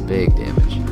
big damage.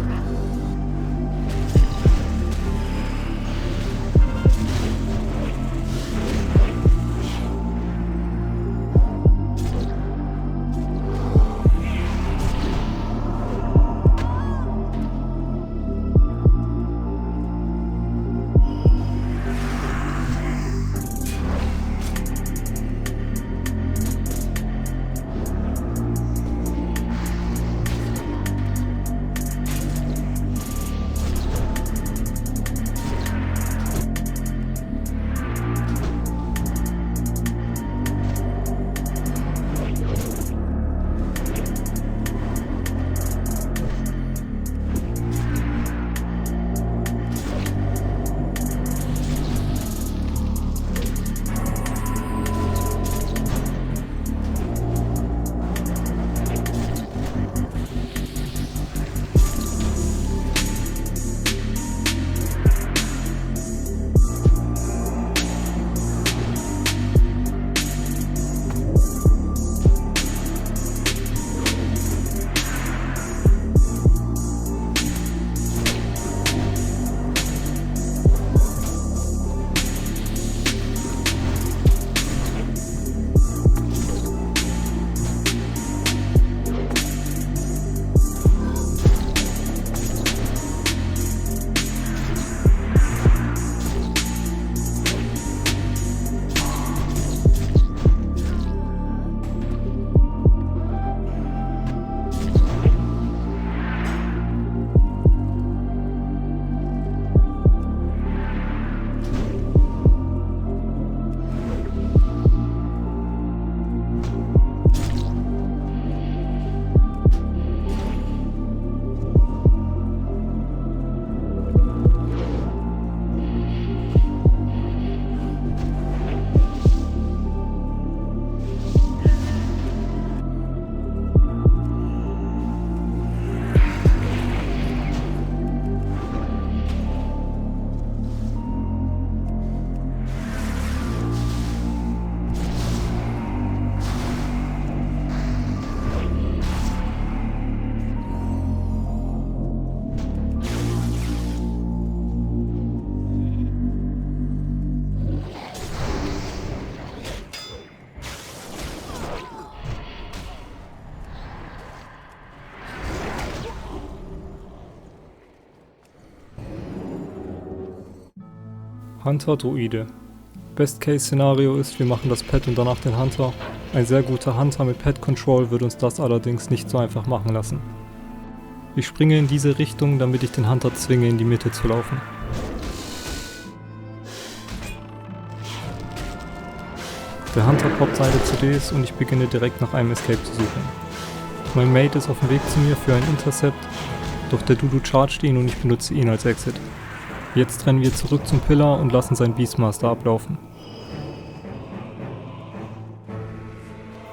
Hunter-Druide. Best-Case-Szenario ist, wir machen das Pet und danach den Hunter. Ein sehr guter Hunter mit Pet-Control wird uns das allerdings nicht so einfach machen lassen. Ich springe in diese Richtung, damit ich den Hunter zwinge, in die Mitte zu laufen. Der Hunter poppt seine CDs und ich beginne direkt nach einem Escape zu suchen. Mein Mate ist auf dem Weg zu mir für ein Intercept, doch der Dudu chargt ihn und ich benutze ihn als Exit. Jetzt rennen wir zurück zum Pillar und lassen seinen Beastmaster ablaufen.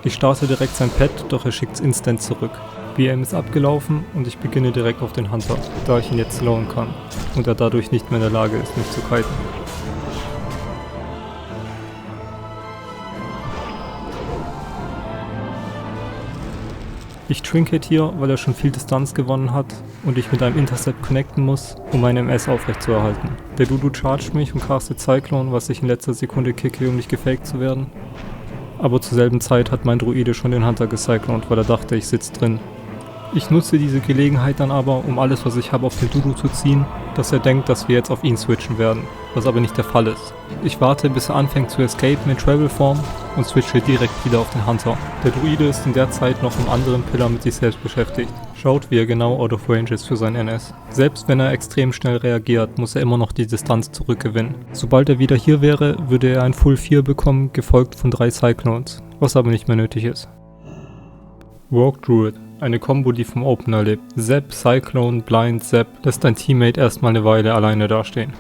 Ich starte direkt sein Pet, doch er schickt's instant zurück. BM ist abgelaufen und ich beginne direkt auf den Hunter, da ich ihn jetzt slowen kann und er dadurch nicht mehr in der Lage ist, mich zu kiten. Ich trinket hier, weil er schon viel Distanz gewonnen hat und ich mit einem Intercept connecten muss, um meine MS aufrechtzuerhalten. Der Dudu chargt mich und castet Cyclone, was ich in letzter Sekunde kicke, um nicht gefaked zu werden. Aber zur selben Zeit hat mein Druide schon den Hunter gecycloned, weil er dachte, ich sitze drin. Ich nutze diese Gelegenheit dann aber, um alles, was ich habe, auf den Dudu zu ziehen, dass er denkt, dass wir jetzt auf ihn switchen werden, was aber nicht der Fall ist. Ich warte, bis er anfängt zu escapen in Travel Form und switche direkt wieder auf den Hunter. Der Druide ist in der Zeit noch im anderen Pillar mit sich selbst beschäftigt. Schaut, wie er genau out of range ist für sein NS. Selbst wenn er extrem schnell reagiert, muss er immer noch die Distanz zurückgewinnen. Sobald er wieder hier wäre, würde er ein Full 4 bekommen, gefolgt von 3 Cyclones, was aber nicht mehr nötig ist. Rogue Druid. Eine Combo, die vom Opener lebt. Zap, Cyclone, Blind, Zap lässt dein Teammate erstmal eine Weile alleine dastehen.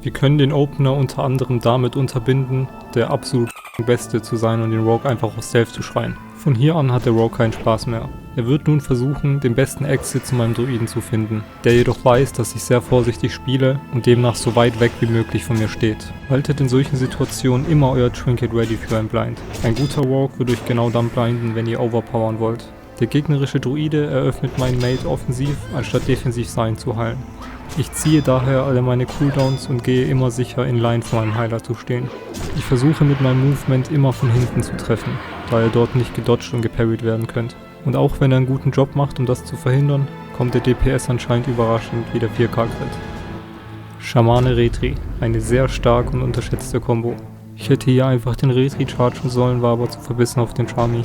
Wir können den Opener unter anderem damit unterbinden, der absolut Beste zu sein und den Rogue einfach auf Stealth zu schreien. Von hier an hat der Rogue keinen Spaß mehr. Er wird nun versuchen, den besten Exit zu meinem Druiden zu finden, der jedoch weiß, dass ich sehr vorsichtig spiele und demnach so weit weg wie möglich von mir steht. Haltet in solchen Situationen immer euer Trinket ready für ein Blind. Ein guter Rogue wird euch genau dann blinden, wenn ihr overpowern wollt. Der gegnerische Druide eröffnet meinen Mate offensiv, anstatt defensiv sein zu heilen. Ich ziehe daher alle meine Cooldowns und gehe immer sicher in Line vor meinem Heiler zu stehen. Ich versuche mit meinem Movement immer von hinten zu treffen, da ihr dort nicht gedodged und geparried werden könnt. Und auch wenn er einen guten Job macht, um das zu verhindern, kommt der DPS anscheinend überraschend wieder 4K-Crit. Schamane Retri, eine sehr stark und unterschätzte Combo. Ich hätte hier einfach den Retri chargen sollen, war aber zu verbissen auf den Charmy.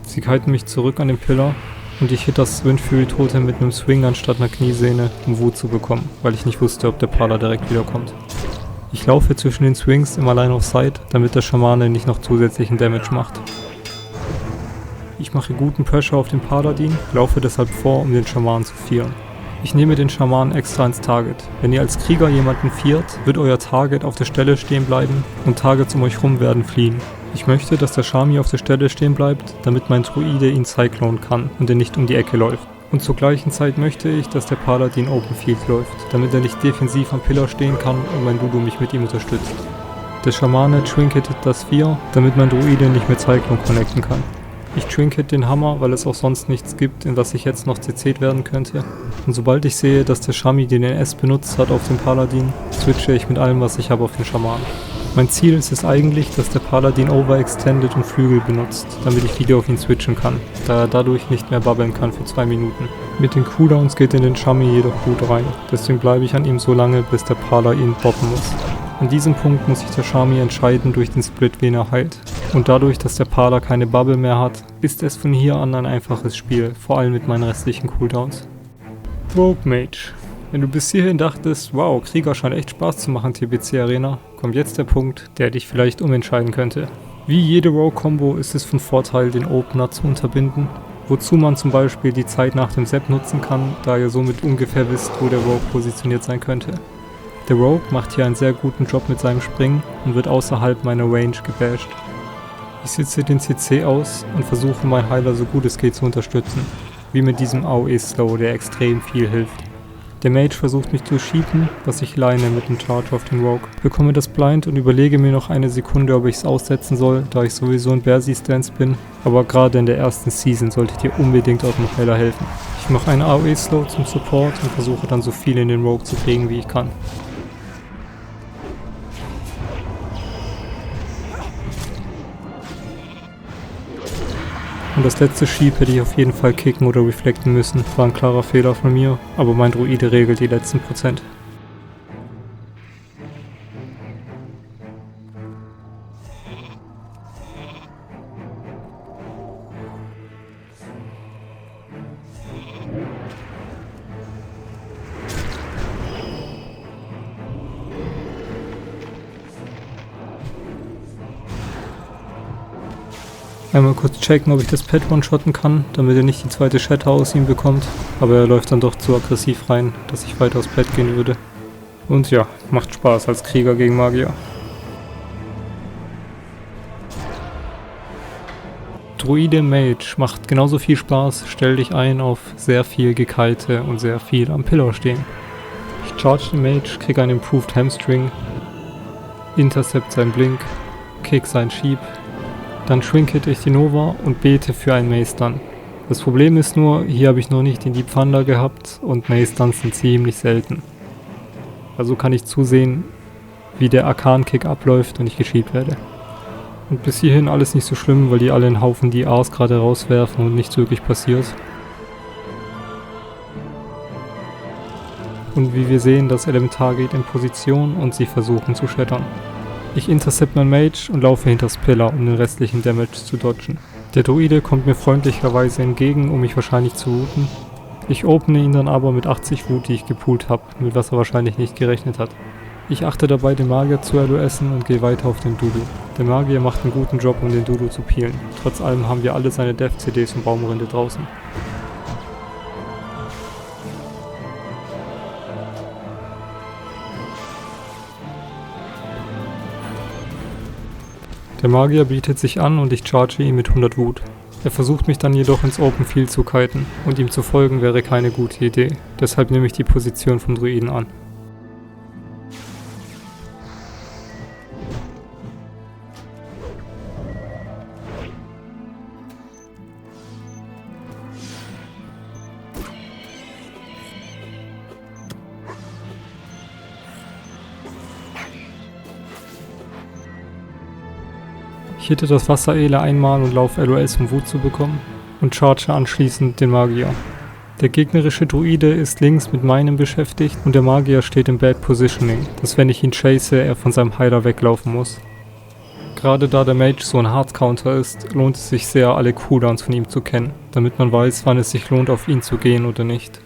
Sie kiten mich zurück an den Pillar und ich hit das Wind Fury Totem mit einem Swing anstatt einer Kniesehne, um Wut zu bekommen, weil ich nicht wusste, ob der Parler direkt wiederkommt. Ich laufe zwischen den Swings immer Line of Sight, damit der Schamane nicht noch zusätzlichen Damage macht. Ich mache guten Pressure auf den Paladin, laufe deshalb vor, um den Schamanen zu fearen. Ich nehme den Schamanen extra ins Target. Wenn ihr als Krieger jemanden feart, wird euer Target auf der Stelle stehen bleiben und Targets um euch rum werden fliehen. Ich möchte, dass der Shami auf der Stelle stehen bleibt, damit mein Druide ihn cyclonen kann und er nicht um die Ecke läuft. Und zur gleichen Zeit möchte ich, dass der Paladin Open Field läuft, damit er nicht defensiv am Pillar stehen kann und mein Dudu mich mit ihm unterstützt. Der Schamane trinketet das 4, damit mein Druide nicht mit Cyclone connecten kann. Ich trinket den Hammer, weil es auch sonst nichts gibt, in das ich jetzt noch CC'd werden könnte. Und sobald ich sehe, dass der Shami den NS benutzt hat auf den Paladin, switche ich mit allem, was ich habe, auf den Schaman. Mein Ziel ist es eigentlich, dass der Paladin overextended und Flügel benutzt, damit ich wieder auf ihn switchen kann, da er dadurch nicht mehr babbeln kann für 2 Minuten. Mit den Cooldowns geht in den Shami jedoch gut rein, deswegen bleibe ich an ihm so lange, bis der Pala ihn boppen muss. An diesem Punkt muss sich der Shami entscheiden durch den Split, wen er heilt. Und dadurch, dass der Pala keine Bubble mehr hat, ist es von hier an ein einfaches Spiel, vor allem mit meinen restlichen Cooldowns. Rogue Mage. Wenn du bis hierhin dachtest, wow, Krieger scheint echt Spaß zu machen, TBC Arena, kommt jetzt der Punkt, der dich vielleicht umentscheiden könnte. Wie jede Rogue-Combo ist es von Vorteil, den Opener zu unterbinden, wozu man zum Beispiel die Zeit nach dem Sepp nutzen kann, da ihr somit ungefähr wisst, wo der Rogue positioniert sein könnte. Der Rogue macht hier einen sehr guten Job mit seinem Springen und wird außerhalb meiner Range gebasht. Ich sitze den CC aus und versuche meinen Heiler so gut es geht zu unterstützen, wie mit diesem AOE-Slow, der extrem viel hilft. Der Mage versucht mich zu sheepen, was ich line mit dem Charge auf den Rogue. Bekomme das Blind und überlege mir noch eine Sekunde, ob ich es aussetzen soll, da ich sowieso in Bersi-Stance bin, aber gerade in der ersten Season solltet ihr unbedingt eurem Heiler helfen. Ich mache einen AOE-Slow zum Support und versuche dann so viel in den Rogue zu kriegen, wie ich kann. Und das letzte Sheep hätte ich auf jeden Fall kicken oder reflekten müssen. War ein klarer Fehler von mir, aber mein Druide regelt die letzten Prozent. Einmal kurz checken, ob ich das Pet one-shotten kann, damit er nicht die zweite Shatter aus ihm bekommt. Aber er läuft dann doch zu aggressiv rein, dass ich weiter aufs Pet gehen würde. Und ja, macht Spaß als Krieger gegen Magier. Druide Mage macht genauso viel Spaß, stell dich ein auf sehr viel Gekite und sehr viel am Pillar stehen. Ich charge den Mage, krieg einen Improved Hamstring, intercept sein Blink, kick sein Sheep. Dann trinket ich die Nova und bete für ein Maze Stun. Das Problem ist nur, hier habe ich noch nicht den Deep Thunder gehabt und Maze Stuns sind ziemlich selten. Also kann ich zusehen, wie der Arkan-Kick abläuft und ich geschiebt werde. Und bis hierhin alles nicht so schlimm, weil die alle einen Haufen DRs gerade rauswerfen und nichts wirklich passiert. Und wie wir sehen, das Elementar geht in Position und sie versuchen zu shattern. Ich intercept mein Mage und laufe hinters Pillar, um den restlichen Damage zu dodgen. Der Druide kommt mir freundlicherweise entgegen, um mich wahrscheinlich zu wooten. Ich opene ihn dann aber mit 80 Wut, die ich gepoolt habe, mit was er wahrscheinlich nicht gerechnet hat. Ich achte dabei, den Magier zu LOSen und gehe weiter auf den Dudu. Der Magier macht einen guten Job, um den Dudu zu peelen. Trotz allem haben wir alle seine Death-CDs und Baumrinde draußen. Der Magier bietet sich an und ich charge ihn mit 100 Wut. Er versucht mich dann jedoch ins Open Field zu kiten und ihm zu folgen wäre keine gute Idee. Deshalb nehme ich die Position vom Druiden an. Ich hitte das Wasserele einmal und laufe LOS, um Wut zu bekommen, und charge anschließend den Magier. Der gegnerische Druide ist links mit meinem beschäftigt und der Magier steht im Bad Positioning, dass wenn ich ihn chase, er von seinem Heiler weglaufen muss. Gerade da der Mage so ein Hard-Counter ist, lohnt es sich sehr, alle Cooldowns von ihm zu kennen, damit man weiß, wann es sich lohnt, auf ihn zu gehen oder nicht.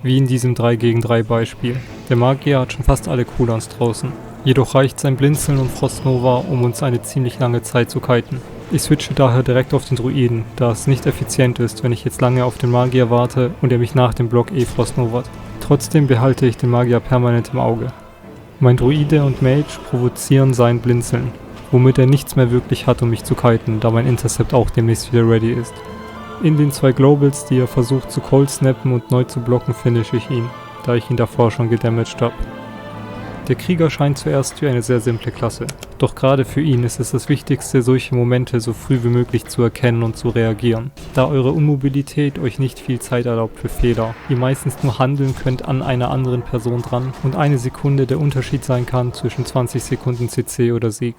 Wie in diesem 3 gegen 3 Beispiel. Der Magier hat schon fast alle Cooldowns draußen. Jedoch reicht sein Blinzeln und Frostnova, um uns eine ziemlich lange Zeit zu kiten. Ich switche daher direkt auf den Druiden, da es nicht effizient ist, wenn ich jetzt lange auf den Magier warte und er mich nach dem Block Frostnovat. Trotzdem behalte ich den Magier permanent im Auge. Mein Druide und Mage provozieren sein Blinzeln, womit er nichts mehr wirklich hat, um mich zu kiten, da mein Intercept auch demnächst wieder ready ist. In den 2 Globals, die er versucht zu cold snappen und neu zu blocken, finishe ich ihn, da ich ihn davor schon gedamaged habe. Der Krieger scheint zuerst wie eine sehr simple Klasse, doch gerade für ihn ist es das Wichtigste, solche Momente so früh wie möglich zu erkennen und zu reagieren, da eure Unmobilität euch nicht viel Zeit erlaubt für Fehler, ihr meistens nur handeln könnt an einer anderen Person dran und eine Sekunde der Unterschied sein kann zwischen 20 Sekunden CC oder Sieg.